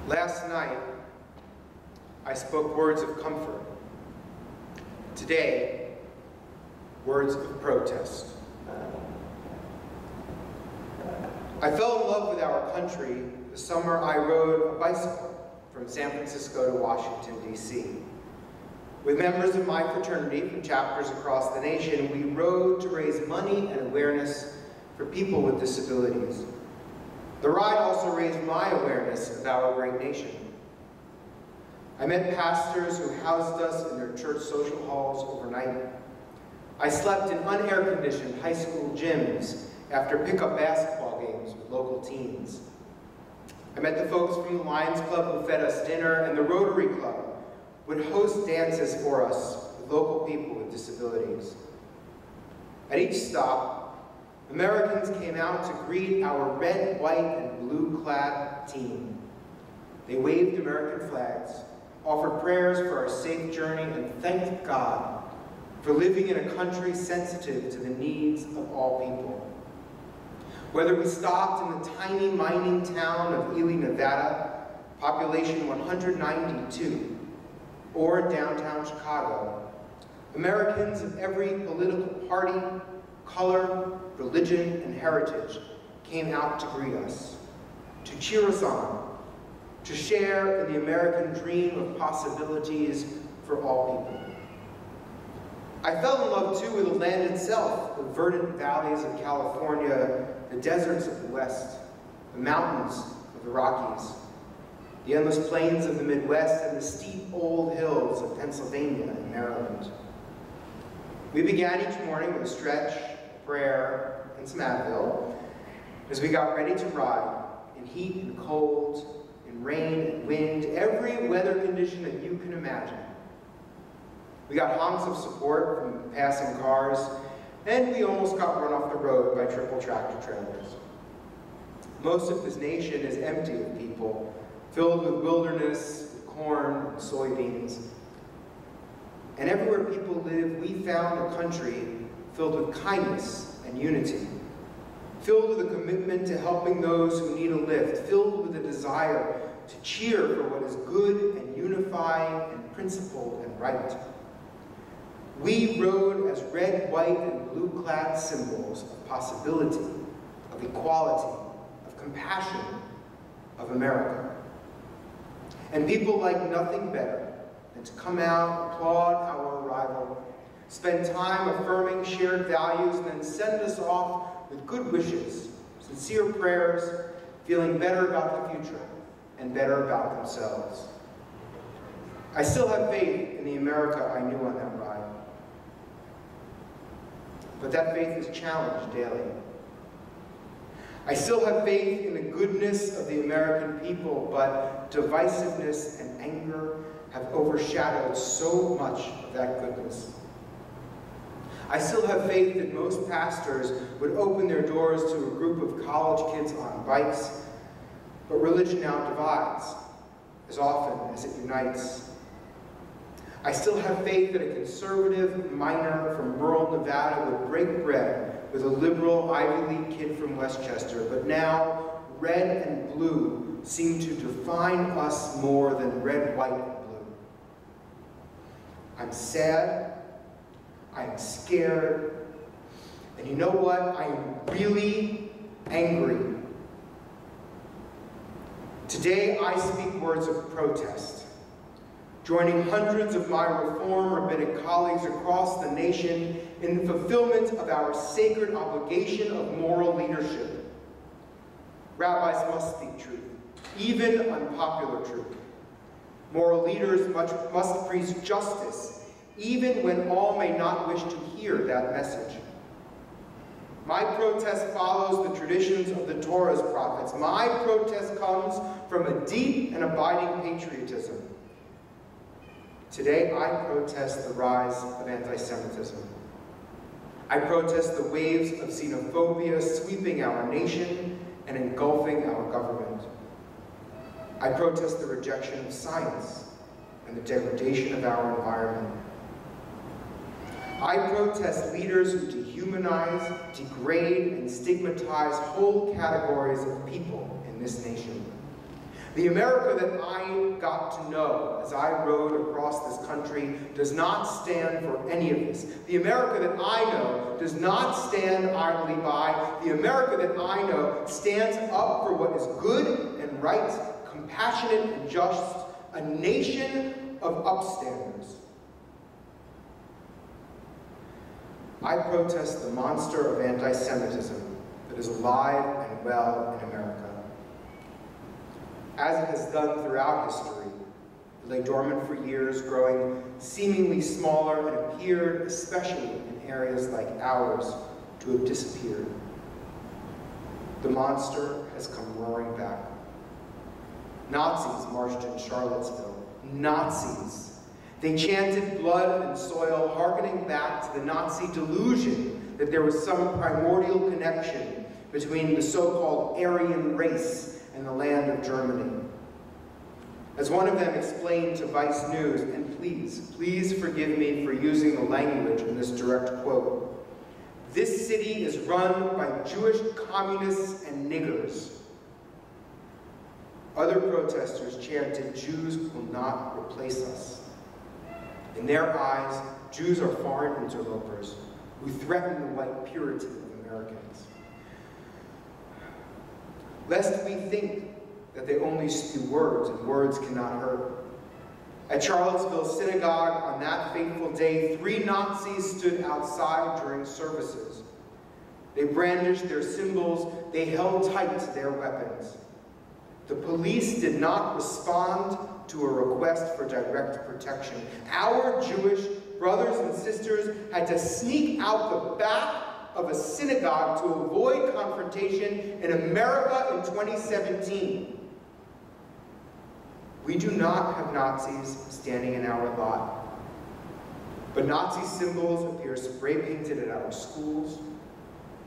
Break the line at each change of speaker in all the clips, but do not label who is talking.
Last night, I spoke words of comfort. Today, words of protest. I fell in love with our country the summer I rode a bicycle from San Francisco to Washington, D.C. With members of my fraternity from chapters across the nation, we rode to raise money and awareness for people with disabilities. The ride also raised my awareness of our great nation. I met pastors who housed us in their church social halls overnight. I slept in unair-conditioned high school gyms after pickup basketball games with local teens. I met the folks from the Lions Club who fed us dinner, and the Rotary Club would host dances for us with local people with disabilities. At each stop, Americans came out to greet our red, white, and blue-clad team. They waved American flags, offered prayers for our safe journey, and thanked God for living in a country sensitive to the needs of all people. Whether we stopped in the tiny mining town of Ely, Nevada, population 192, or downtown Chicago, Americans of every political party, color, religion, and heritage came out to greet us, to cheer us on, to share in the American dream of possibilities for all people. I fell in love, too, with the land itself, the verdant valleys of California, the deserts of the West, the mountains of the Rockies, the endless plains of the Midwest, and the steep old hills of Pennsylvania and Maryland. We began each morning with a stretch, prayer, and some Advil as we got ready to ride in heat and cold, in rain and wind, every weather condition that you can imagine. We got honks of support from passing cars, and we almost got run off the road by triple tractor trailers. Most of this nation is empty of people, filled with wilderness, with corn, and soybeans. And everywhere people live, we found a country filled with kindness and unity, filled with a commitment to helping those who need a lift, filled with a desire to cheer for what is good and unifying and principled and right. We rode as red, white, and blue-clad symbols of possibility, of equality, of compassion, of America. And people like nothing better than to come out, applaud our arrival, spend time affirming shared values, and then send us off with good wishes, sincere prayers, feeling better about the future and better about themselves. I still have faith in the America I knew on that ride. But that faith is challenged daily. I still have faith in the goodness of the American people, but divisiveness and anger have overshadowed so much of that goodness. I still have faith that most pastors would open their doors to a group of college kids on bikes, but religion now divides as often as it unites. I still have faith that a conservative miner from rural Nevada would break bread with a liberal Ivy League kid from Westchester, but now red and blue seem to define us more than red, white, and blue. I'm sad, I'm scared, and you know what? I am really angry. Today I speak words of protest, joining hundreds of my Reform rabbinic colleagues across the nation in the fulfillment of our sacred obligation of moral leadership. Rabbis must speak truth, even unpopular truth. Moral leaders must preach justice, even when all may not wish to hear that message. My protest follows the traditions of the Torah's prophets. My protest comes from a deep and abiding patriotism. Today, I protest the rise of anti-Semitism. I protest the waves of xenophobia sweeping our nation and engulfing our government. I protest the rejection of science and the degradation of our environment. I protest leaders who dehumanize, degrade, and stigmatize whole categories of people in this nation. The America that I got to know as I rode across this country does not stand for any of this. The America that I know does not stand idly by. The America that I know stands up for what is good and right, compassionate and just, a nation of upstanders. I protest the monster of anti-Semitism that is alive and well in America. As it has done throughout history, it lay dormant for years, growing seemingly smaller, and appeared, especially in areas like ours, to have disappeared. The monster has come roaring back. Nazis marched in Charlottesville. Nazis. They chanted blood and soil, hearkening back to the Nazi delusion that there was some primordial connection between the so-called Aryan race and the land of Germany. As one of them explained to Vice News, and please forgive me for using the language in this direct quote, "This city is run by Jewish communists and niggers." Other protesters chanted, "Jews will not replace us." In their eyes, Jews are foreign interlopers who threaten the white purity of Americans. Lest we think that they only spew words, and words cannot hurt. At Charlottesville Synagogue on that fateful day, 3 Nazis stood outside during services. They brandished their symbols, they held tight to their weapons. The police did not respond to a request for direct protection. Our Jewish brothers and sisters had to sneak out the back of a synagogue to avoid confrontation in America in 2017. We do not have Nazis standing in our lot, but Nazi symbols appear spray painted at our schools.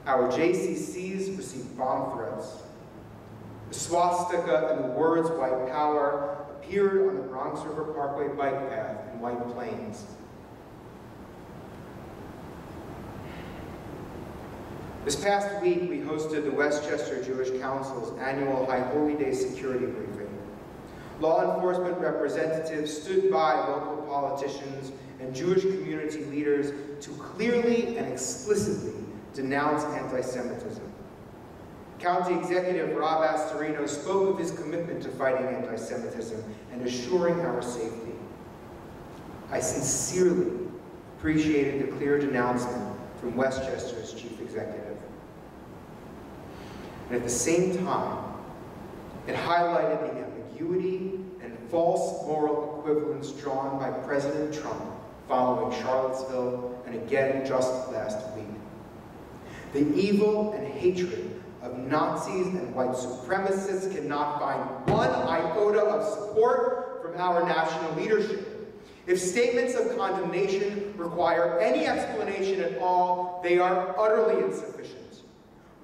Our JCCs receive bomb threats. The swastika and the words "white power" appeared on the Bronx River Parkway bike path in White Plains. This past week, we hosted the Westchester Jewish Council's annual High Holy Day security briefing. Law enforcement representatives stood by local politicians and Jewish community leaders to clearly and explicitly denounce anti-Semitism. County Executive Rob Astorino spoke of his commitment to fighting anti-Semitism and assuring our safety. I sincerely appreciated the clear denouncement from Westchester's Chief Executive. And at the same time, it highlighted the ambiguity and false moral equivalence drawn by President Trump following Charlottesville and again just last week. The evil and hatred of Nazis and white supremacists cannot find one iota of support from our national leadership. If statements of condemnation require any explanation at all, they are utterly insufficient.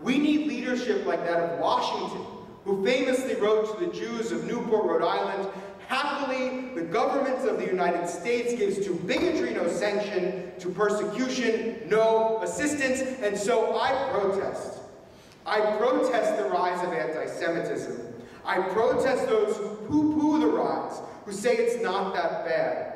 We need leadership like that of Washington, who famously wrote to the Jews of Newport, Rhode Island, "Happily, the government of the United States gives to bigotry no sanction, to persecution no assistance," and so I protest. I protest the rise of anti-Semitism. I protest those who poo-poo the rise, who say it's not that bad.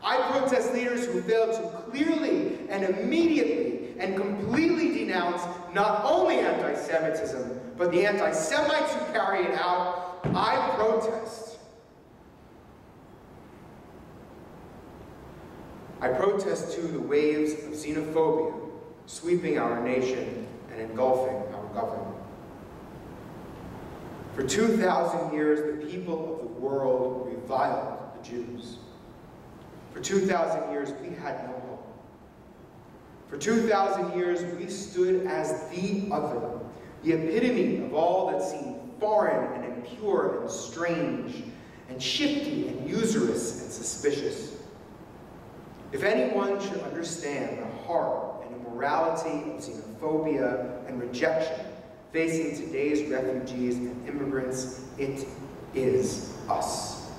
I protest leaders who fail to clearly and immediately and completely denounce not only anti-Semitism, but the anti-Semites who carry it out. I protest. I protest, too, the waves of xenophobia sweeping our nation and engulfing our government. For 2,000 years, the people of the world reviled the Jews. For 2,000 years, we had no hope. For 2,000 years, we stood as the other, the epitome of all that seemed foreign and impure and strange and shifty and usurious and suspicious. If anyone should understand the horror and immorality of xenophobia and rejection facing today's refugees and immigrants, it is us.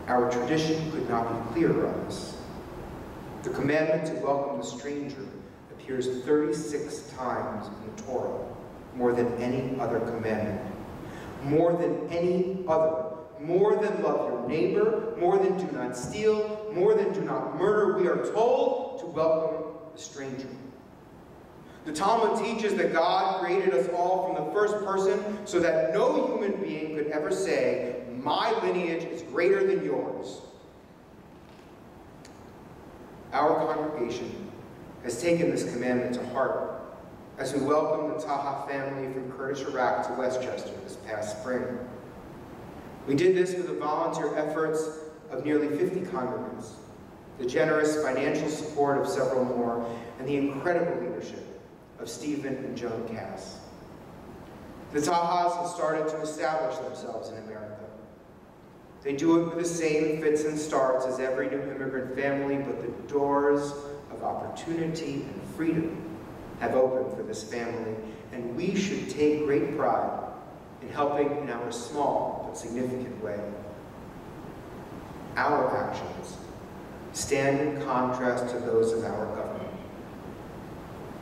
Our tradition could not be clearer on this. The commandment to welcome the stranger appears 36 times in the Torah, more than any other commandment. more than any other, more than love your neighbor, more than do not steal, more than do not murder, we are told to welcome the stranger. The Talmud teaches that God created us all from the first person so that no human being could ever say, my lineage is greater than yours. Our congregation has taken this commandment to heart as we welcome the Taha family from Kurdish Iraq to Westchester this past spring. We did this with the volunteer efforts of nearly 50 congregants, the generous financial support of several more, and the incredible leadership of Stephen and Joan Cass. The Tahas have started to establish themselves in America. They do it with the same fits and starts as every new immigrant family, but the doors of opportunity and freedom have opened for this family, and we should take great pride in helping in our small but significant way. Our actions stand in contrast to those of our government.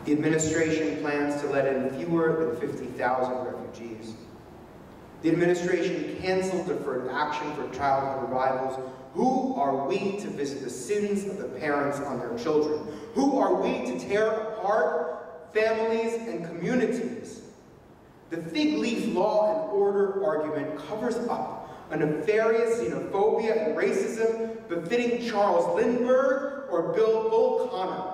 The administration plans to let in fewer than 50,000 refugees. The administration canceled deferred action for childhood arrivals. Who are we to visit the sins of the parents on their children? Who are we to tear apart families and communities? The fig leaf law and order argument covers up a nefarious xenophobia and racism befitting Charles Lindbergh or Bill Bull Connor.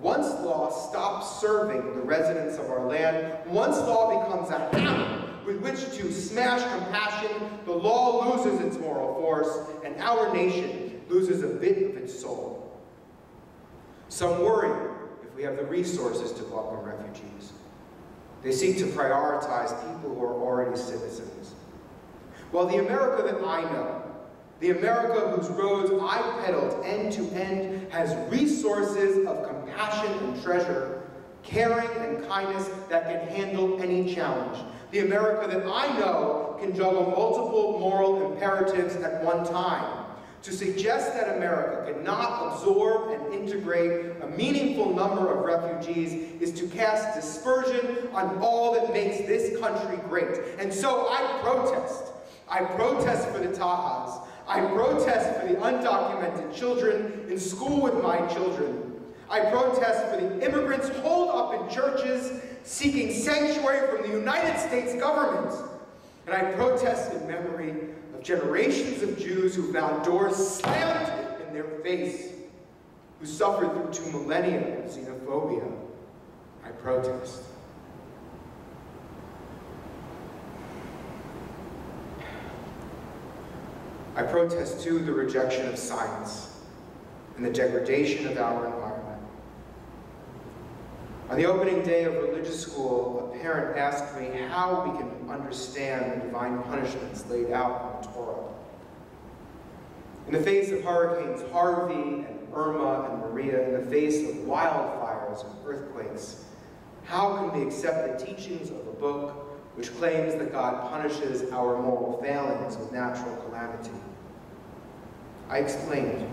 Once law stops serving the residents of our land, once law becomes a hammer with which to smash compassion, the law loses its moral force, and our nation loses a bit of its soul. Some worry if we have the resources to welcome refugees. They seek to prioritize people who are already citizens. While the America that I know, the America whose roads I pedaled end to end, has resources of compassion and treasure, caring and kindness that can handle any challenge. The America that I know can juggle multiple moral imperatives at one time. To suggest that America cannot absorb and integrate a meaningful number of refugees is to cast dispersion on all that makes this country great. And so I protest. I protest for the Tahas. I protest for the undocumented children in school with my children. I protest for the immigrants holed up in churches seeking sanctuary from the United States government. And I protest in memory of generations of Jews who found doors slammed in their face, who suffered through 2 millennia of xenophobia. I protest. I protest, too, the rejection of science and the degradation of our environment. On the opening day of religious school, a parent asked me how we can understand the divine punishments laid out in the Torah. In the face of Hurricanes Harvey and Irma and Maria, in the face of wildfires and earthquakes, how can we accept the teachings of a book which claims that God punishes our moral failings with natural calamity? I explained,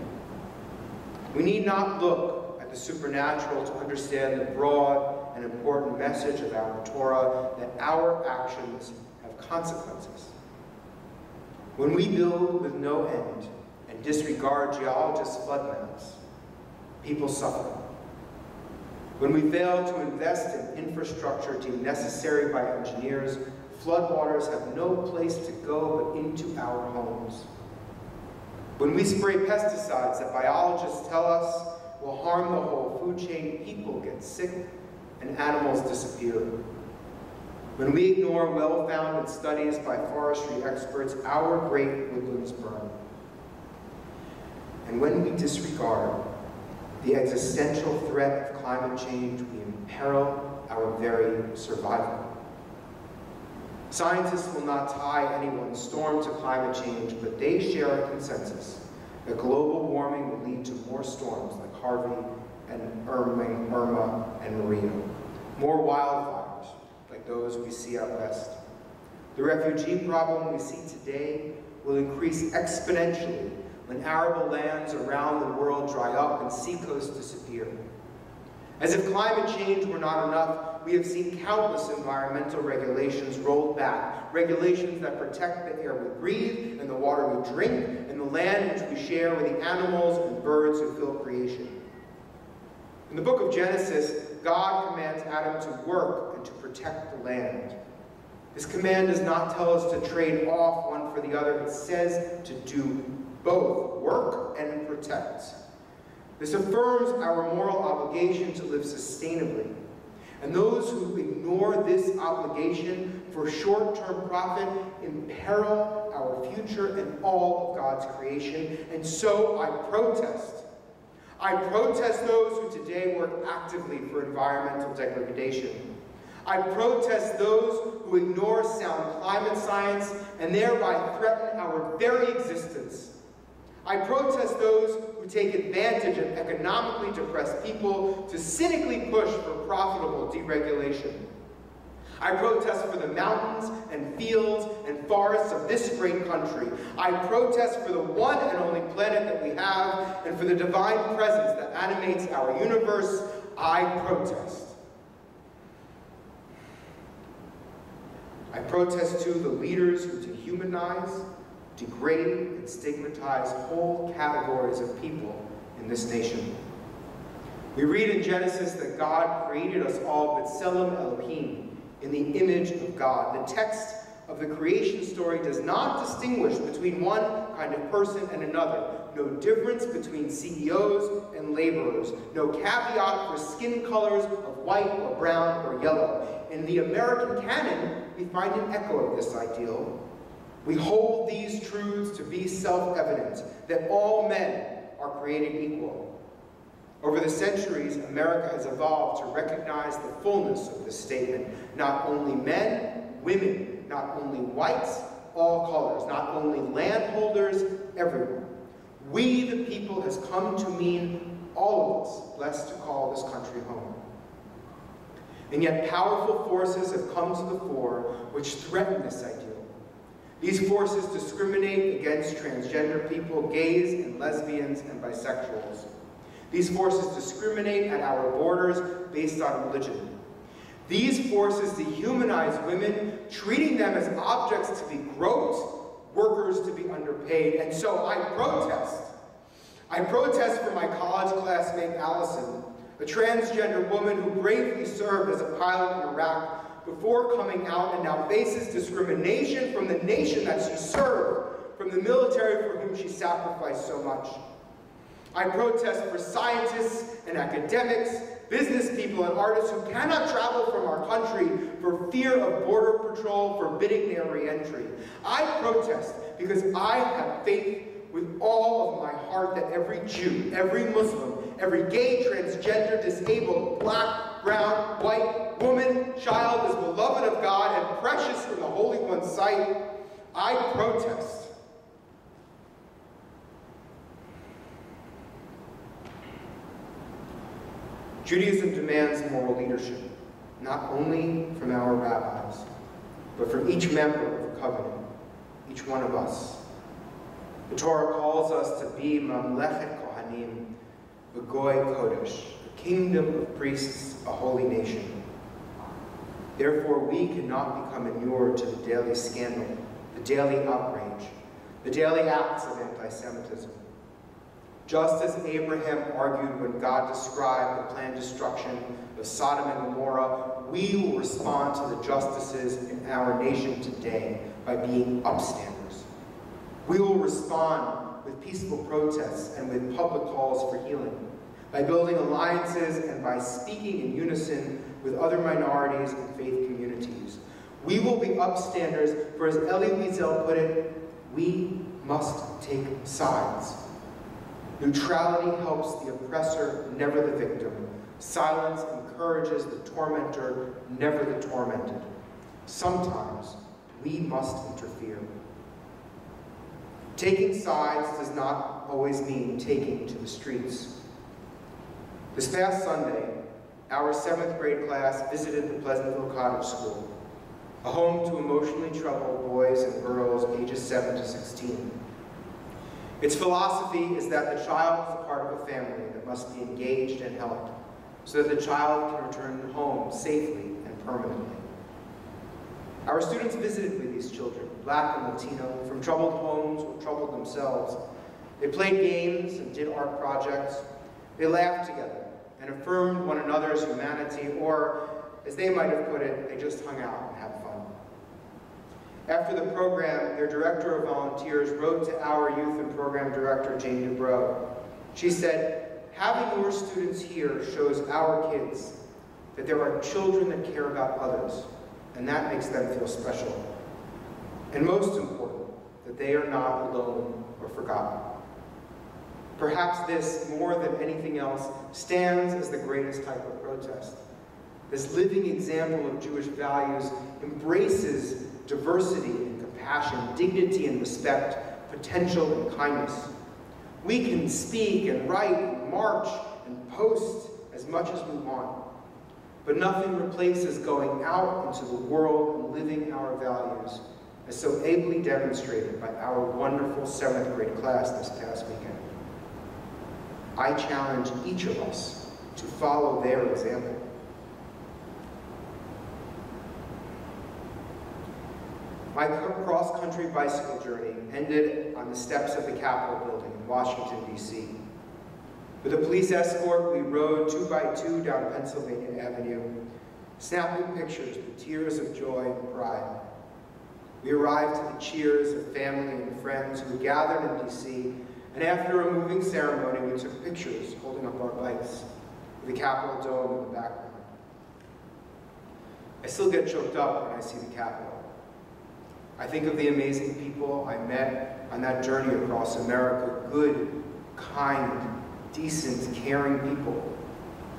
we need not look at the supernatural to understand the broad and important message of our Torah, that our actions have consequences. When we build with no end and disregard geologists' flood maps, people suffer. When we fail to invest in infrastructure deemed necessary by engineers, floodwaters have no place to go but into our homes. When we spray pesticides that biologists tell us will harm the whole food chain, people get sick and animals disappear. When we ignore well-founded studies by forestry experts, our great woodlands burn. And when we disregard the existential threat of climate change, we imperil our very survival. Scientists will not tie any one storm to climate change, but they share a consensus that global warming will lead to more storms like Harvey and Irma and Maria, more wildfires like those we see out west. The refugee problem we see today will increase exponentially when arable lands around the world dry up and seacoasts disappear. As if climate change were not enough, we have seen countless environmental regulations rolled back, regulations that protect the air we breathe and the water we drink and the land which we share with the animals and birds who fill creation. In the book of Genesis, God commands Adam to work and to protect the land. This command does not tell us to trade off one for the other. It says to do both, work and protect. This affirms our moral obligation to live sustainably. And those who ignore this obligation for short-term profit imperil our future and all of God's creation. And so I protest. I protest those who today work actively for environmental degradation. I protest those who ignore sound climate science and thereby threaten our very existence. I protest those who take advantage of economically depressed people to cynically push for profitable deregulation. I protest for the mountains and fields and forests of this great country. I protest for the one and only planet that we have and for the divine presence that animates our universe. I protest. I protest, too, the leaders who dehumanize, degrade, and stigmatize whole categories of people in this nation. We read in Genesis that God created us all B'Tselem Elohim, in the image of God. The text of the creation story does not distinguish between one kind of person and another. No difference between CEOs and laborers. No caveat for skin colors of white or brown or yellow. In the American canon, we find an echo of this ideal. We hold these truths to be self-evident, that all men are created equal. Over the centuries, America has evolved to recognize the fullness of this statement. Not only men, women, not only whites, all colors, not only landholders, everyone. We, the people, has come to mean all of us, blessed to call this country home. And yet powerful forces have come to the fore which threaten this ideal. These forces discriminate against transgender people, gays and lesbians and bisexuals. These forces discriminate at our borders based on religion. These forces dehumanize women, treating them as objects to be groped, workers to be underpaid. And so I protest. I protest for my college classmate Allison, a transgender woman who bravely served as a pilot in Iraq before coming out and now faces discrimination from the nation that she served, from the military for whom she sacrificed so much. I protest for scientists and academics, business people and artists who cannot travel from our country for fear of border patrol forbidding their re-entry. I protest because I have faith with all of my heart that every Jew, every Muslim, every gay, transgender, disabled, black, brown, white, woman, child is beloved of God and precious in the Holy One's sight. I protest. Judaism demands moral leadership, not only from our rabbis, but from each member of the covenant, each one of us. The Torah calls us to be Mamlechet Kohanim, V'goy Kodesh, a kingdom of priests, a holy nation. Therefore, we cannot become inured to the daily scandal, the daily outrage, the daily acts of anti-Semitism. Just as Abraham argued when God described the planned destruction of Sodom and Gomorrah, we will respond to the justices in our nation today by being upstanders. We will respond with peaceful protests and with public calls for healing, by building alliances and by speaking in unison with other minorities and faith communities. We will be upstanders, for as Elie Wiesel put it, we must take sides. Neutrality helps the oppressor, never the victim. Silence encourages the tormentor, never the tormented. Sometimes we must interfere. Taking sides does not always mean taking to the streets. This past Sunday, our 7th grade class visited the Pleasantville Cottage School, a home to emotionally troubled boys and girls ages 7 to 16. Its philosophy is that the child is a part of a family that must be engaged and helped. so that the child can return home safely and permanently. Our students visited with these children, Black and Latino, from troubled homes or troubled themselves. They played games and did art projects. They laughed together and affirmed one another's humanity, or, as they might have put it, they just hung out and had fun. After the program, their director of volunteers wrote to our youth and program director, Jane Dubrow. She said, "Having your students here shows our kids that there are children that care about others, and that makes them feel special. And most important, that they are not alone or forgotten." Perhaps this, more than anything else, stands as the greatest type of protest. This living example of Jewish values embraces diversity and compassion, dignity and respect, potential and kindness. We can speak and write and march and post as much as we want, but nothing replaces going out into the world and living our values, as so ably demonstrated by our wonderful 7th grade class this past weekend. I challenge each of us to follow their example. My cross-country bicycle journey ended on the steps of the Capitol building in Washington, D.C. With a police escort, we rode 2 by 2 down Pennsylvania Avenue, snapping pictures with tears of joy and pride. We arrived to the cheers of family and friends who had gathered in D.C., and after a moving ceremony, we took pictures holding up our bikes with the Capitol Dome in the background. I still get choked up when I see the Capitol. I think of the amazing people I met on that journey across America, good, kind, decent, caring people,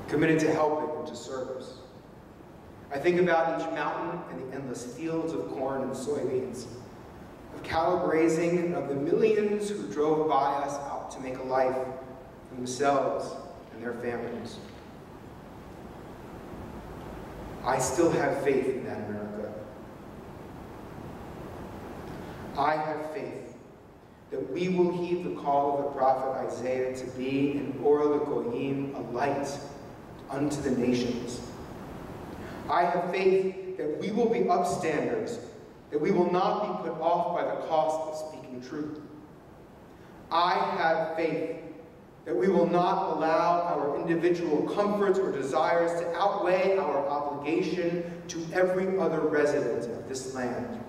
committed to helping and to service. I think about each mountain and the endless fields of corn and soybeans, of cattle grazing, and of the millions who drove by us out to make a life for themselves and their families. I still have faith in that America. I have faith that we will heed the call of the prophet Isaiah to be an Or LeGoyim, a light unto the nations. I have faith that we will be upstanders, that we will not be put off by the cost of speaking truth. I have faith that we will not allow our individual comforts or desires to outweigh our obligation to every other resident of this land.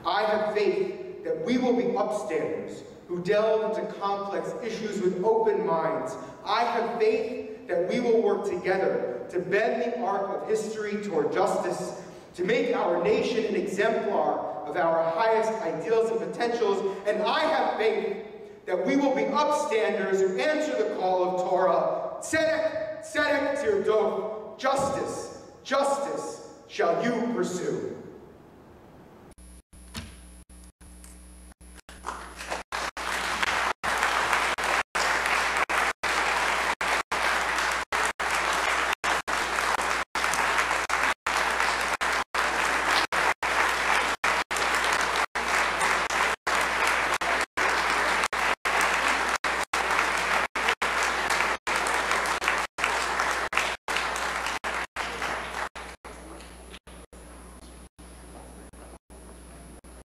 I have faith that we will be upstanders who delve into complex issues with open minds. I have faith that we will work together to bend the arc of history toward justice, to make our nation an exemplar of our highest ideals and potentials. And I have faith that we will be upstanders who answer the call of Torah, Tzedek, Tzedek Tirdof, justice, justice shall you pursue.